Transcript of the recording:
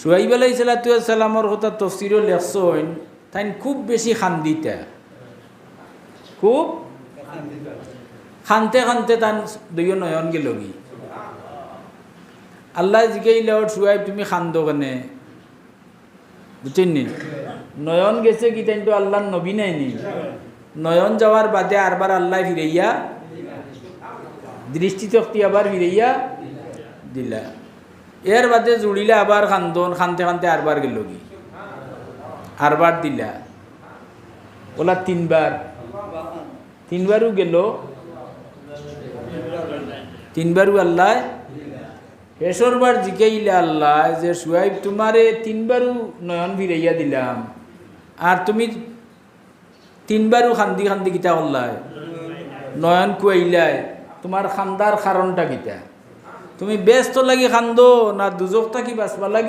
শুয়াইব আলাইহিসসালামের কথা তফসিরও লেখছেন তাই খুব বেশি খান্দিতা, খুব খানতে খানতে তান দুইও নয়ন গেল গি। আল্লাহ জিগাইল শুয়াইব তুমি খান্দো কেনে, বুঝছেন নি? নয়ন গেছে কি তাই তো আল্লাহর নবী নাই নি। নয়ন যাওয়ার বাদে আরবার আল্লাহ ফিরাইয়া দৃষ্টিশক্তি আবার ফিরাইয়া দিলা। এর বাদে জুড়িলে আবার খান্দন, খানতে খানতে আরবার গেল কি, আরবার দিলা। ওলা তিনবারও গেল, তিনবারও আল্লাহ শেষরবার জিকাইলে আল্লাহ যে শুয়াইব তোমারে তিনবারও নয়ন ফিরাইয়া দিলাম, আর তুমি তিনবারও খান্দি খান্দি কিতা করলাই, নয়ন কুয়াইলাই, তোমার খান্দার কারণটা কিতা? তুমি ব্যস্ত লাগি খান্দো না দুজকটা কি বাঁচবা লাগি?